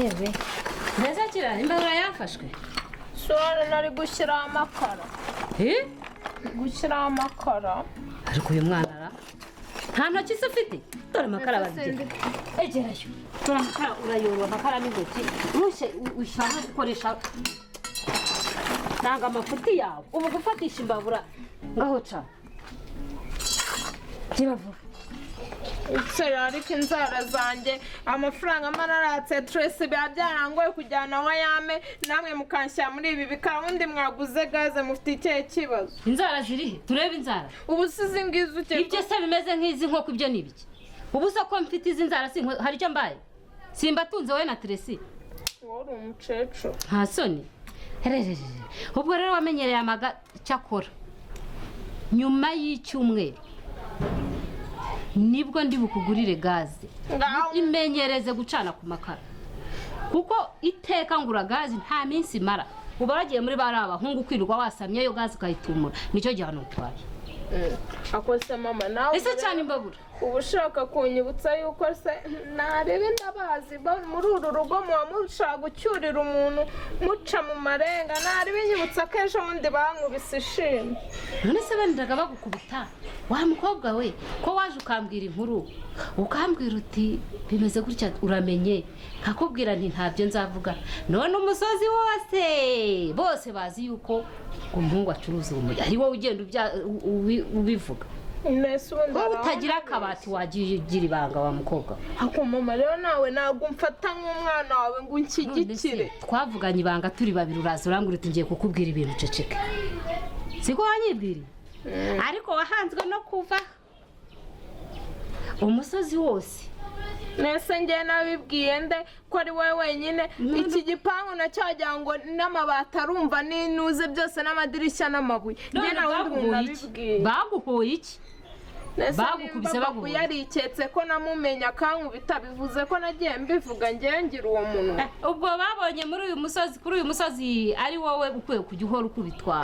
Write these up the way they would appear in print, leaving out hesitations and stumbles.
yewe neza kira imbagura yafashwe sore nari gushyira amakara gushyira amakara ariko uyu mwana ara nta ntoki se ufite dore amakara bazigira egerayo dore amakara urayorora amakara n'intoki ushaka gukoresha nanga amafuti yawe ubu gufatisha imbabura ngaho ca gira vuba Itsere ariko inzara zanjye amafaranga mararatse Tracy byarangoye kujyana aho yame namwe mukanshyira muri ibi bikaba undi mwaguze gaze mufite icyo kibazo inzara ziri turebe inzara ubu sizi ngize uke ibyo se bimeze nk'izi nkoko ibyo nibiki ubu se ko mfite izi nzara hari icyo mbaye simba tunze wowe na Tracy wari umucecuru nta soni ubwo rero wamenyereye amaga cyakora nyuma y'icyumweru nibwo ndi bukugurire gaze imenyereze gucana ku makara kuko iteka ngura gaze nta minsi mara uba wagiye muri bari abahungu kwirirwa wasamye yo gaze ukayitumura nicyo gihano utwaye akose mama nawe ese cyane imbabura ubu ushaka kunyibutsa yuko se narebe ndabazi muri uru rugo muba mushaka gucyurira umuntu muca mu marenga narebe nyibutsa ko ejo bundi bankubise ishimwe none se bendaga bagukubita wa mukobwa we ko waje ukambwira inkuru ukambwira uti bimeze gutya uramenye nkakubwira nti ntabyo nzavuga none umusozi wose bose bazi yuko umuhungu acuruza urumogi ari wowe ugenda ubivuga wowe utagira akabati wagira ibanga wa mukobwa ako mama rero nawe ntabwo mfata nk'umwana wawe ngo unshyigikire twavuganye ibanga turi babiri uraza urambwira uti ngiye kukubwira ibintu uceceke siko wanyibwiriye ariko wahanzwe no kuva umusozi wose nese ngiye nabibwiye nde ko ari wowe wenyine iki gipangu nacyagira ngo n'amabati arumva n'inuze byose n'amadirishya n'amabuye ngiye nawe ndi umuntu abibwiye baguhoye iki bagukubise baguhoye yariketse ko namumenya akankubita bivuze ko nagiye mbivuga ngiye ngira uwo muntu ubwo babonye muri uyu musozi kuri uyu musozi ari wowe ukwiye kujya uhora ukubitwa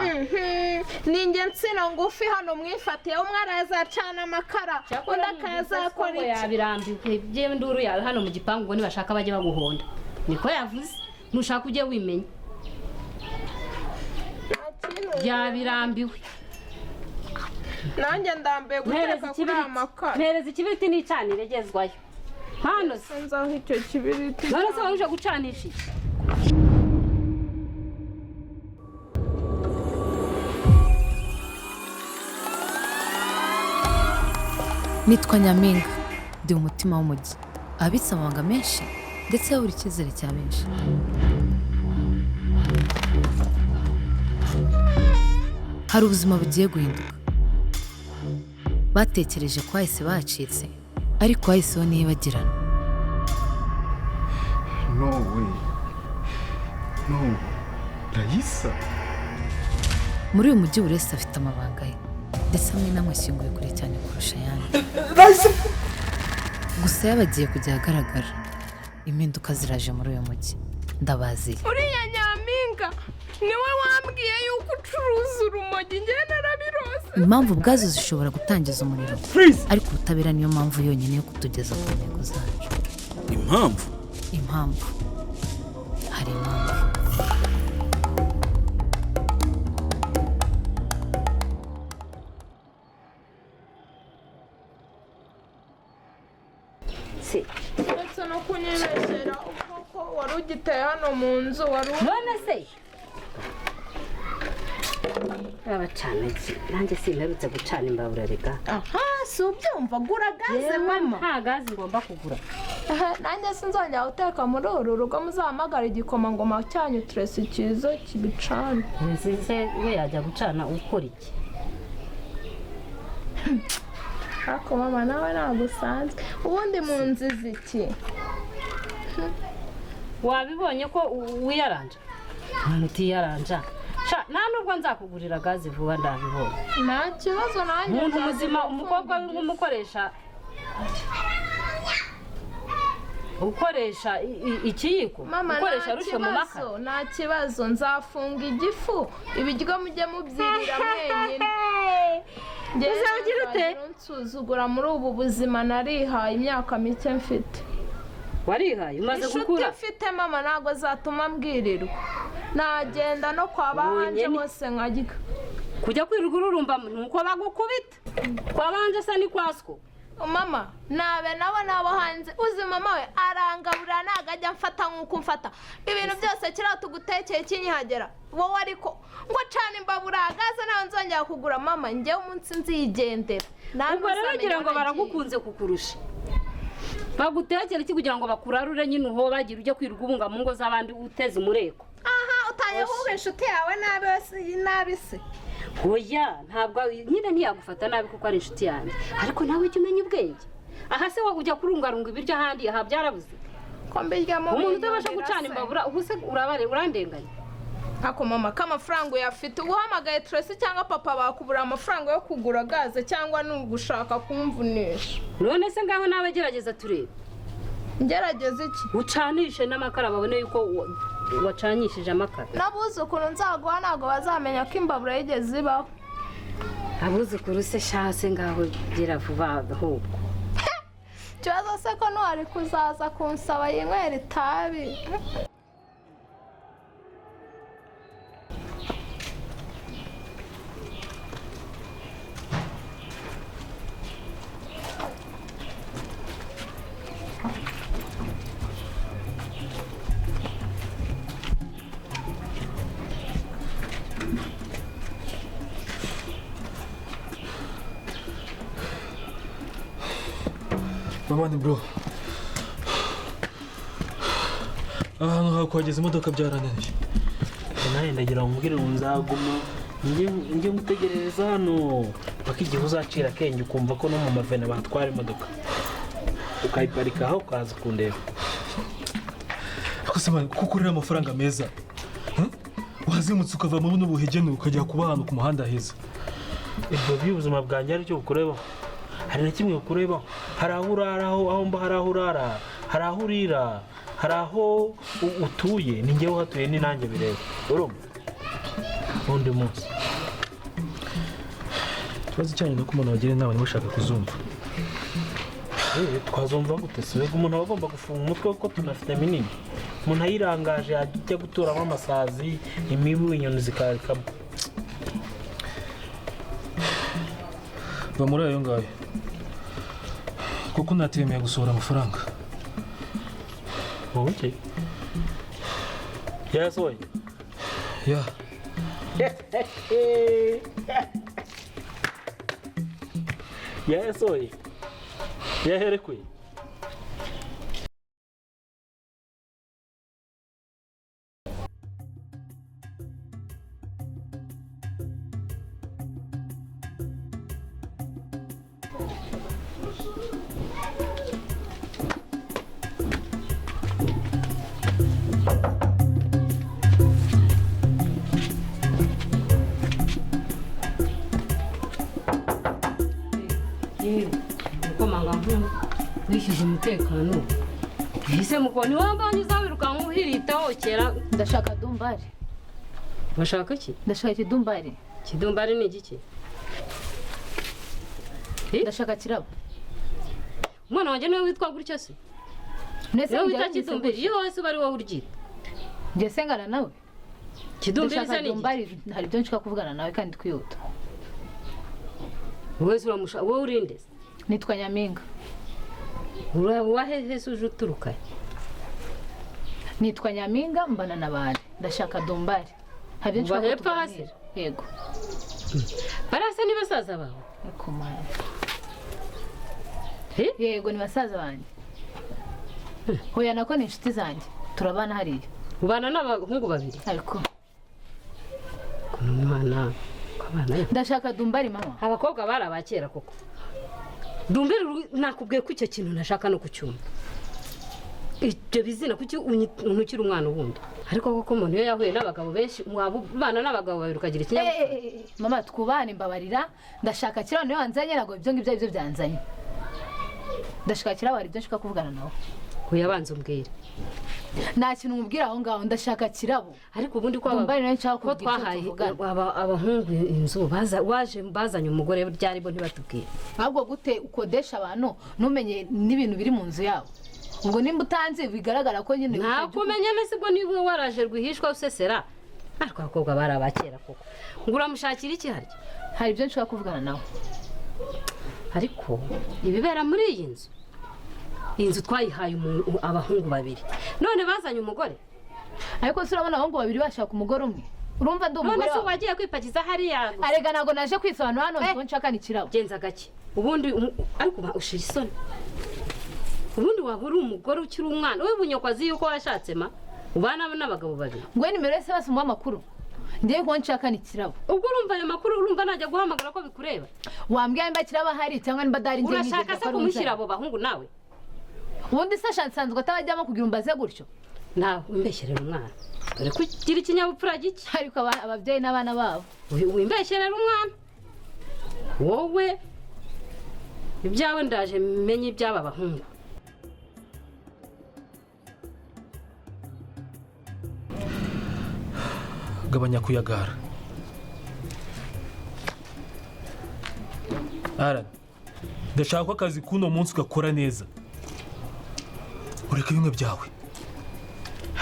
ninjye nsina ngufi hano mwifatiye umwe arazacana amakara undi akazakora iki yabirambiwe bye nduru yawe hano mu gipangu ngo nibashaka bajye baguhonda niko yavuze nushaka ujye wimenya yabirambiwe nanjye ndambiye guteka kuri amakara mpereza ikibiriti n'icanire gezwayo hano sinzaho icyo kibiriti none se wuje gucanisha iki nitwa Nyampinga ndi umutima w'umujyi abitse amabanga menshi ndetse buri cyizere cya benshi hari ubuzima bugiye guhinduka batekereje ko hahise bacitse ariko hahiseho ntibagirana no Raisa muri uyu mujyi buri wese afite amabanga ye ndetse amwe n'amwe ashyinguye kure cyane kurusha ayandi gusa yabagiye kujya ahagaragara impinduka ziraje muri uyu mujyi ndabaziye uriya Nyampinga niwe wambwiye yuko ucuruza urumogi njye narabirose impamvu ubwazo zishobora gutangiza umuriro ariko ubutabera niyo mpamvu yonyine yo kutugeza ku ntego zacu impamvu hari impamvu ndetse no kunyibeshyera ubwoko wari ugiteye hano mu nzu wari none se abacana iki nanjye simperutse gucana imbabura rega aha si ubyumva gura gaze mama nta gaze ngomba kugura nanjye sinzongera guteka muri uru rugo muzahamagara igikomangoma cyanyu Tracy cyiza kibicana se we yajya gucana ukora iki ariko mama nawe ntabwo usanzwe ubundi mu nzizi iki wabibonye ko wiyaranja ntutiyaranja nta nubwo nzakugurira gaze vuba ndabibonye nta kibazo nanjye umuntu muzima umukobwa w'umukoresha ukoresha ikiyiko ukoresha rushe mu makara nta kibazo nzafunga igifu ibiryo mujye mubyirira mwenyine uzagira ute nsuzugura muri ubu buzima narihaye imyaka mike mfite warihaye umaze gukura mfite mama ntago zatuma mbwirirwa nagenda no kwa banje hose nkajya kujya kwirirwa urumva nuko bagukubita kwa banje se ni kwasko mama nabe nabo hanze uzi mama we arangabura nagajya mfata nkuko mfata ibintu byose kira tugutekeye kinyihagera wowe ariko ngo cana imbabura gaza nawe nzongera kugura mama njye umunsi nzigendera ubwo rero ngira ngo baragukunze kukurusha bagutekera iki kugira ngo bakurarure nyine uho bagira ujye kwirirwa ubunga mu ngo z'abandi uteze umureko aha utayehuba inshuti yawe nabi se oya ntabwo nyine ntiyagufata nabi kuko ari inshuti yanjye ariko nawe ujye umenya ubwenge aha se wowe ujya kurungarunga ibiryo ahandi aha byarabuze ko mbiryamo umuntu utabasha gucana imbabura ubuse urandenganya ako mama k'amafaranga uyafite uhamagaye Tracy cyangwa papa bakubura amafaranga yo kugura gaze cyangwa n'ugushaka kumvunisha none se ngaho nawe gerageza turebe ngerageza iki ucanishe n'amakara babone yuko wacanyishije amakara n'abuzukuru nzaguha ntabwo bazamenya ko imbabura yigeze ibaho abuzukuru se shase ngaho gira vuba ahubwo ikibazo se ko ntiwari kuzaza kunsaba yinywera itabi Mamani bro. Ahantu hakwageza imodoka byarananiye. Naye ndagira ngo mbwire nzaguma njye mutegerereza hano paka igihe uzacira kenge ukumva ko no mu mavene batwara imodoka ukayiparika aho ukaza kundeba. Akose mani kukurira amafaranga meza. Wazimutse ukava mu n'ubuhegene ukajya kuba ahantu ku muhanda heza. Ibyo by'ubuzima bwanjye ari cyo bukurebaho. Hari na kimwe kurebaho. Hari aho urara aho mba hari aho urara, hari aho urira, hari aho utuye, ni njyewe uhatuye ni nanjye bireba. Urumva? Undi munsi. Ikibazo cyane no kumana bagire inama nimushaka kuzumva. Twazumva gute se? Umuntu aba agomba gufunga umutwe kuko tunafite minini. Umuntu ayirangaje ajya guturamo amasazi, imibu, inyoni zikarikamo. Bamuri ayo ngayo. Kuko natemeye gusohora amafaranga. Okay. Yes, oy. Ya. Yes, oy. Yahere kwe. wishyuza umutekano ese mukoni wambanye uzawiruka nk'uhiritaho kera ndashaka dumbari. bashaka iki Ndashaka ikidumbari. kidumbari ni igiki Ndashaka kirabo. umwana wanjye niwe witwa gutya se niwe wita kidumbari iyo wese bari wowe uryita njye sengana nawe kidumbari se ni dumbari. Hari ibyo nshaka kuvugana nawe kandi twihuta. wese uramusha wowe urinde Nitwa Nyaminga. wahehe se uje uturuka Nitwa Nyaminga mbana nabari. Ndashaka dumbari. Hari ibyo nshaka kuvuganira. Yego. barasa ni basaza bawe Eko mara. Yego ni basaza banjye. Hoya nako ni inshuti zanjye. Turabana hariya. ubana n'abahungu babiri Ariko umwana ndashaka dumbari mama. abakobwa bari abakera koko dumbiri nakubwiye ko icyo kintu nashaka no kucyumva ibyo bizina kuki unukira umwana ubundi ariko koko umuntu iyo yahuye n'abagabo benshi mwabana n'abagabo babiri ukagira ikinyabupfura mama twubane mbabarira ndashaka kirabo niyo wanzanye ntabwo ibyo ngibyo ari byo byanzanye. Ndashaka kirabo hari ibyo nshaka kuvugana nawe. uyabanza umbwire nta kintu umubwira aho ngaho ndashaka kirabo ariko ubundi ko dumbari nayo nshaka kubwira twahaye abahungu inzu bazanye umugore byari bo ntibatubwire ahubwo gute ukodesha abantu ntumenye n'ibintu biri mu nzu yabo. ubwo nimba utanze bigaragara ko nyine ntakumenya nese ubwo niba waraje rwihishwa usesera ariko abakobwa bari abakera koko ngo uramushakira iki harya hari ibyo nshaka kuvugana nawe ariko ibibera muri iyi nzu twayihaye abahungu babiri none bazanye umugore ariko se urabona abahungu babiri bashaka umugore umwe urumva ndi umugore none se wagiye kwipakiza hariya arega ntabwo naje kwisobanura hano ngo nshaka nikirabo genza gake ubundi ariko ushira isoni ubundi waba uri umugore ukiri umwana wowe bunyokwazi yuko washatse ma ubana n'abagabo babiri ngo nimero yose basumuha amakuru ngiye ngo nshaka nikirabo ubwo urumva ayo makuru urumva najya guhamagara ko bikureba wambwiye mba kiraba hari cyangwa nimba dari ngiye urashaka se kumushyira abo bahungu nawe ubundi se shansanzwe atabajyamo kugira umbaze gutyo nawe umbeshyerera umwana dore ko ugira ikinyabupfura gike ariko ababyeyi n'abana babo wimbeshyerera umwana wowe ibyawe ndaje menye iby'aba bahungu gabanya kuyagara ndashaka ko akazi k'uno munsi ugakora neza ureka bimwe byawe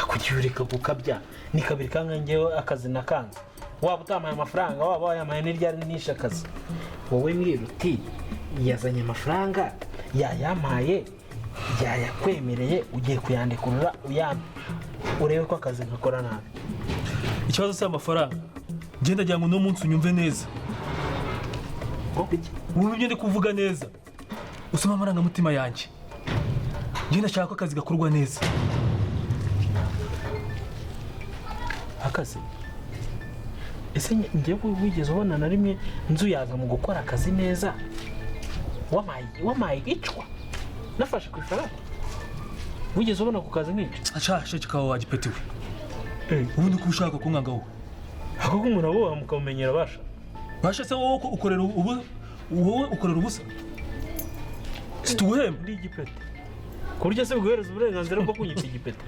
kugira ureka gukabya ni kabiri kangewe akazi nakanze waba utamaye amafaranga waba wayamaye n'iryari nishe akazi wowe mbwira uti yazanye amafaranga yayampaye yayakwemereye ugiye kuyandekurura uyampe urebe ko akazi nkakora nabi ikibazo si amafaranga ngenda agira ngo uno munsi unyumve neza wumve ibyo ndi kuvuga neza usome amarangamutima yanjye ngenda ashaka ko akazi gakorwa neza akazi ese njyewe wigeze ubona na rimwe nzuyaga mu gukora akazi neza wamaye icwa nafashe ku ifaranga wigeze ubona ku kazi nk'icyo ashashe kikawa wagipetiwe ubundi kuba ushaka kunkanga wowe ako k'umuntu abo mukamumenyera basha basha se wowe ukorera ubusa situguhemba ndi igipete ku buryo se biguhereza uburenganzira bwo kunyita igipete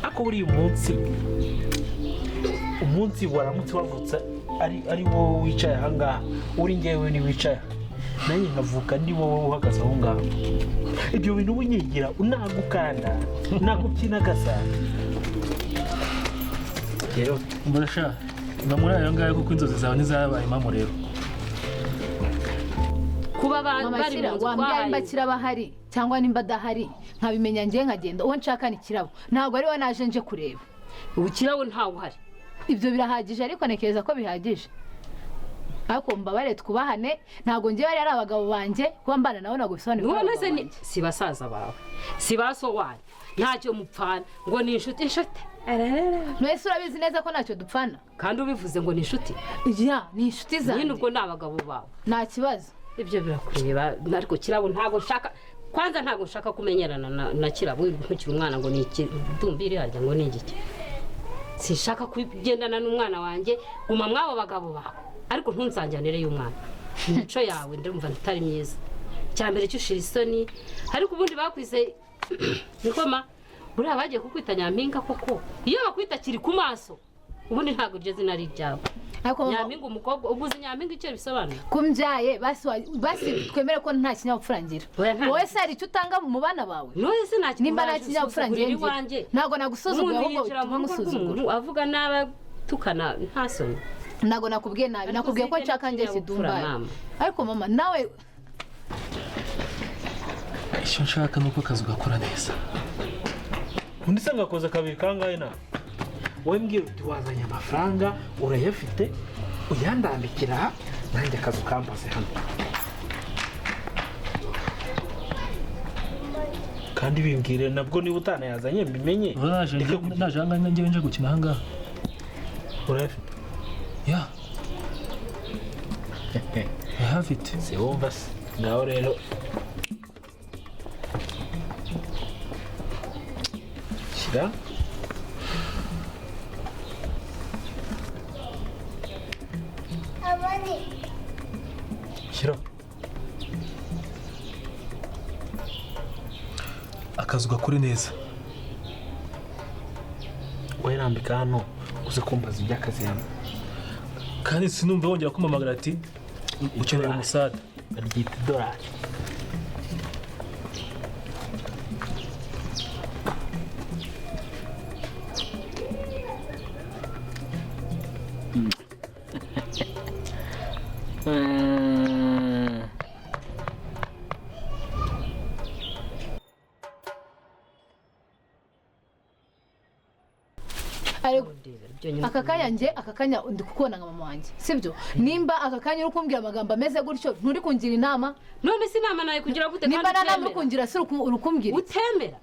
ariko buriya umunsi waramutse wavutse ari wowe wicaye ahangaha uri ngewe ni wicaye nanjye nkavuka ndi wowe uhagaze aho ngaho ibyo bintu ubunyigira unagukanda nagukinagaza rero murasha mba muri ayo ngayo kuko inzozi zawe ntizabaye impamo rero kuba bari mu nzu wambwiye nimba kiraba ahari cyangwa nimba adahari nkabimenya ngiye nkagenda uwo nshaka ni kirabo ntabwo ari we naje nje kureba ubu kirabo ntawe uhari ibyo birahagije ariko ntekereza ko bihagije ariko mbabare twubahane ntabwo ngiye bari ari abagabo banjye kuba mbana nabo ntabwo bisobanura none se si basaza bawe si baso wanyu ntacyo mupfana ngo ni inshuti mwese urabizi neza ko ntacyo dupfana kandi ubivuze ngo ni inshuti ni inshuti zanjye nyine ubwo ni abagabo bawe nta kibazo ibyo birakureba ariko kirabo ntabwo nshaka kwanza ntabwo nshaka kumenyerana na kirabo ntukiri umwana ngo ni iki dumbiri harya ngo ni igiki sinshaka kugendana n'umwana wanjye guma mwabo bagabo bawe ariko ntunzanjanire y'umwana imico yawe ndumva itari myiza cyambere cyushira isoni ariko ubundi bakwise nikoma buriya bagiye kukwita nyampinga koko iyo bakwita kiri ku maso ubundi ntabwo iryo zina ari ryabo nyampinga umukobwa ubuze nyampinga icyo bisobanura kumbyaye basi twemere ko nta kinyabupfura ngira wowe se hari icyo utanga mu bana bawe nimba nta kinyabupfura ngira ntabwo nagusuzuguye ahubwo bituma musuzugura avuga n'abatukana nta soni ntabwo nakubwiye nabi nakubwiye ko nshaka njye kidumbaye ariko mama nawe icyo nshaka ni uko akazi ugakora neza undi se ngakoze kabiri kangahe nawe wowe mbwira uti wazanye amafaranga urayafite uyandambikira aha nanjye akazi ukambaze hano kandi bimbwire nabwo niba utanayazanye mbimenye naje ahangaha njyewe nje gukina ahangaha urayafite yahafite si wumva se ngaho rero shyira shyira akazi ugakore neza wowe rambika hano uze kumbaza iby'akazi hano kandi sinumva wongera kumamagara ati ukeneye umusada baryita idolari aka kanya njye aka kanya ndi kukubona nka mama wanjye sibyo nimba aka kanya uri kumbwira amagambo ameze gutyo nturi kungira inama none si inama nawe kugira gute nimba nana uri kungira si uri kumbwira utemera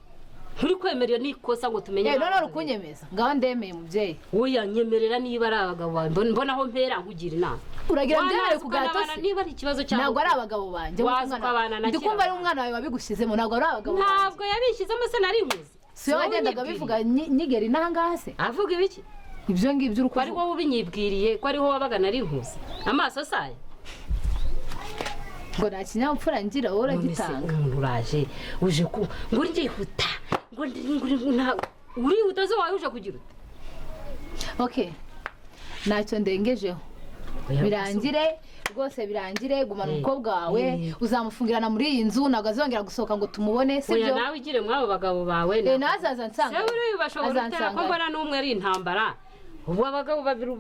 nturi kwemera iyo nikosa ngo tumenye none uri kunyemeza ngaho ndemeye mubyeyi oya nyemerera niba ari abagabo bawe mbona aho mpera nkugira inama uragira ndemeye ku gato niba ari ikibazo cyawe ntabwo ari abagabo banjye ndi kumva ari umwana wawe wabigushyizemo ntabwo ari abagabo banjye ntabwo yabishyizemo se nari nkuzi siyo wagendaga bivuga nyigera inahangaha se avuga ibiki ibyo ngibyo uri kuvuga ko ari wowe ubinyibwiriye ko ariho wabaga nari nkuzi amaso saya ngo nta kinyabupfura ngira wowe uragitanga umuntu uraje uje ngo ndihuta ngo urihuta zo wawe uje kugira ute okay ntacyo ndengejeho birangire rwose birangire gumana umukobwa wawe uzamufungirana muri iyi nzu ntabwo azongera gusohoka ngo tumubone sibyo oya nawe ugire mwabo bagabo bawe nazaza nsanga se uri bashobora gutera ko mbona n'umwe ari intambara ubu abagabo babiri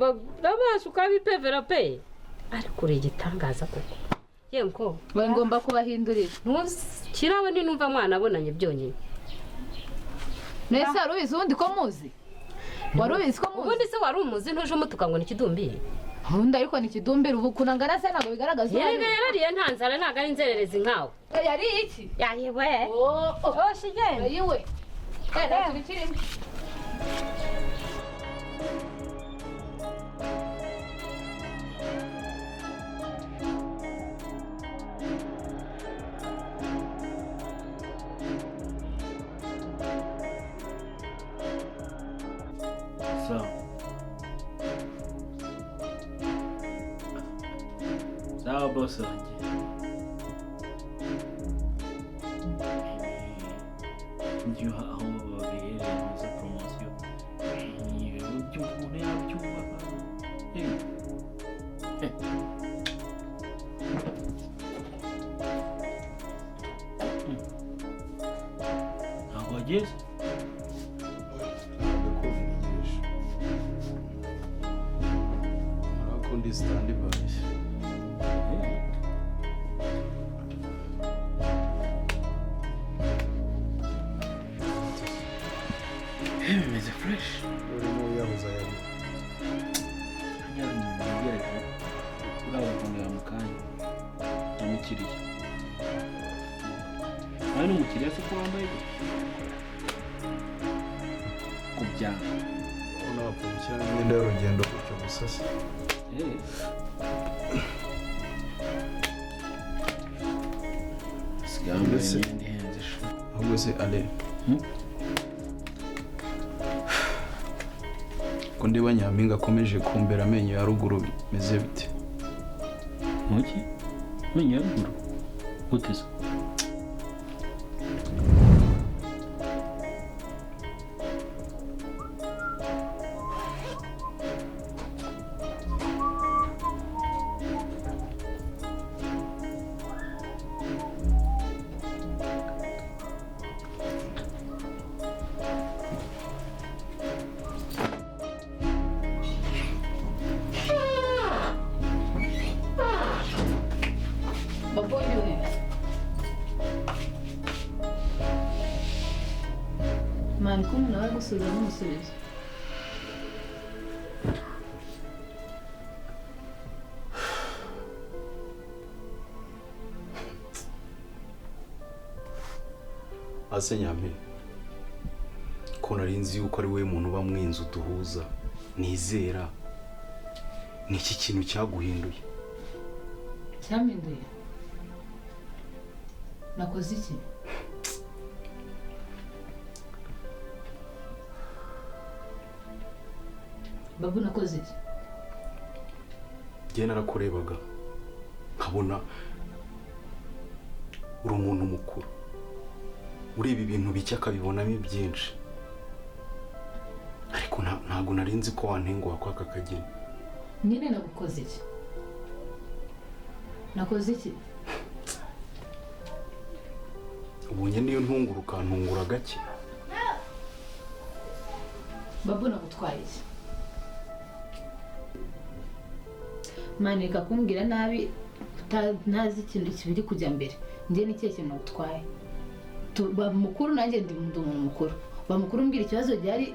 babasha ukabipevera pe ariko uri igitangaza koko yewe mukobwa we ngomba kubahindurira kirawe ninumva mwana abonanye byonyine nese wari ubizi ubundi ko muzi wari ubizi ko muzi ubundi se wari umuzi ntuje umutuka ngo ni ikidumbiri ubundi ariko ni ikidumbiri ubu kunangana se ntabwo bigaragaza yega yarariye nta nzara ntabwo ari inzererezi nkawe yari iki yahiwe shigenda yiwe turi kirimo sawa bosi wanjye njye aho babereye muri poromosiyo umuntu yabyubaha ntabwo wageze ndi standi bayi bimeze fureshi urimo wiyahuza yari ntigereke urabakundira mu kanya umukiriya nawe ni umukiriya se ko wambaye ku byanga unapfa gushyira imyenda y'urugendo gutyo gusa se mbese ahubwo se ale ko ndeba nyampinga akomeje kumbera amenyo ya ruguru bimeze bite muki amenyo ya ruguru gute se mani ko umuntu aba ari gusubiza n'umusubizo ase nyampinga ko nari nzi yuko ari wowe muntu uba mwinzu duhuza nizera ni iki kintu cyaguhinduye cyampinduye nakoze iki babu nakoze iki njye narakurebaga nkabona uri umuntu mukuru ureba ibintu bike akabibonamo byinshi ariko ntabwo nari nzi ko wantenguha kwa aka kageni nyine nagukoze iki nakoze iki ubonye niyo ntungura ukantungura gake babu nagutwaye iki mani reka kumbwira nabi ntazi ikintu kibiri kujya mbere njye ni ikihe kintu nagutwaye ba mukuru nanjye ndi umuntu mukuru ba mukuru mbwira ikibazo gihari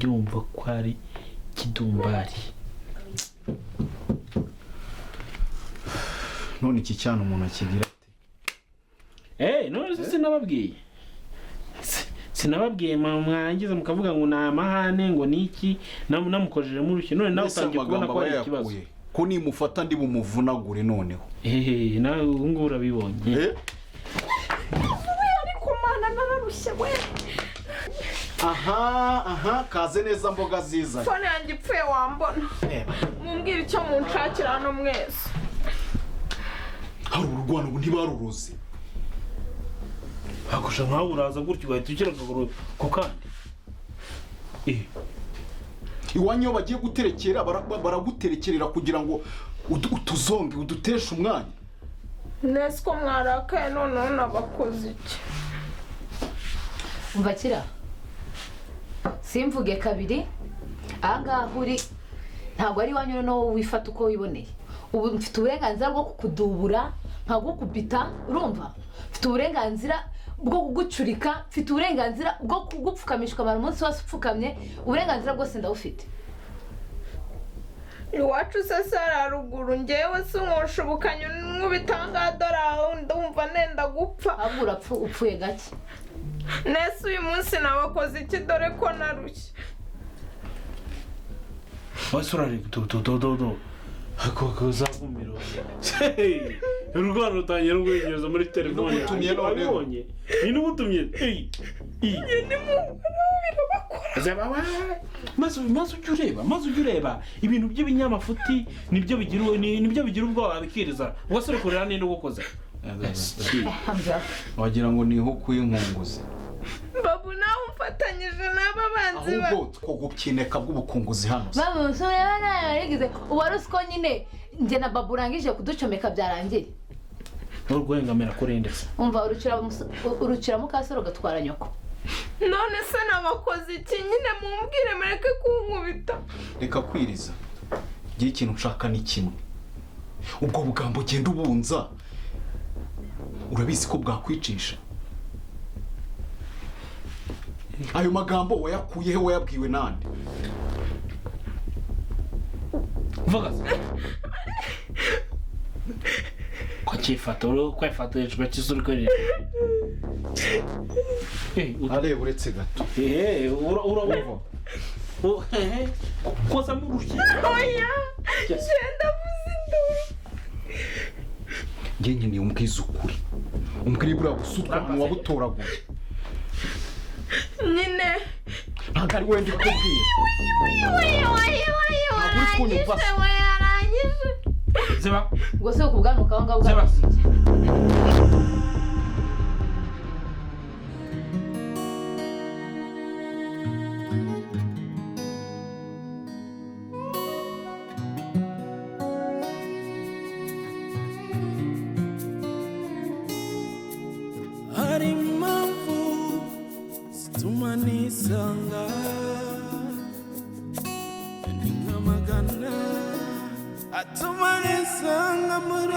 ujye wumva ko ari kidumbari. none iki cyana umuntu akigira ate? None sinababwiye sinababwiye mwangiza mukavuga ngo ni amahane ngo niki namukojeje mu rushyi none nawe utangiye kubona ko ari ikibazo ko nimufata ndi bumuvunagure noneho. Nawe ubu ngubu urabibonye. ariko mana nararushye we. Aha kaze neza mboga ziza. Fone yanjye ipfuye wambona. Mumbwire icyo munshakira hano mwese. Hari urugwano ubu ntibaruruzi. Hakusha nkaho uraza gutyo ugahita ukira akaguru ku kandi. Iwanyu bagiye guterekera baraguterekerera kugira ngo utuzonge uduteshe umwanya. Nese ko mwarakaye noneho nabakoze iki? umva Kira simvuge kabiri ahangaha uri ntabwo ari iwanyu noneho wifata uko wiboneye. ubu mfite uburenganzira bwo kukudubura nkagukubita urumva mfite uburenganzira bwo kugucurika mfite uburenganzira bwo kugupfukamishwa abantu umunsi wose upfukamye uburenganzira bwose ndabufite iwacu se sara ruguru ngewe si nkushubukanye nk'ubitanga dora ndumva nenda gupfa ahubwo upfuye gake nese uyu munsi nabakoze iki dore ko narushye wasurare do ako uzakumira urwana rutangira rwinjiza muri telefone Utumye wabibonye ni n'ubutumye ni mu birabakora maze ujye ureba ibintu by'ibinyamufuti nibyo bigira ubwoba bikiriza ubwo kurera ninde ugukoze wagira ngo niho kwinkunguza babu nawe umfatanyije n'aba banzi ba ahubwo two gukineka bw'ubukunguzi hano babu musore yarigize uwari uzi ko nyine njye na babu urangije kuducomeka byarangiye urwengamira kurendesa umva urukira mukasoro gatwara nyoko none se nabakoze iki nyine mumbwire mureke kunkubita reka kwiriza ngiye ikintu nshaka ni kimwe ubwo bugambo ugenda ubunza urabizi ko bwakwicisha ayo magambo wayakuye he wayabwiwe nande vuga ko cyifatoro kwifatorejwe cy'isuri ko areba uretse gato urabumva koza mu rushyi oya genda vuze induru nge nyine umbwiza ukuri umbwire buriya busutwa ahantu wabutoraguye nyine ntabwo ari wenda ikubwira ziba ubwo se ukubwanuka aho ngaho ziba hari impamvu zituma nisanga ni nk'amagana atuma nisanga muri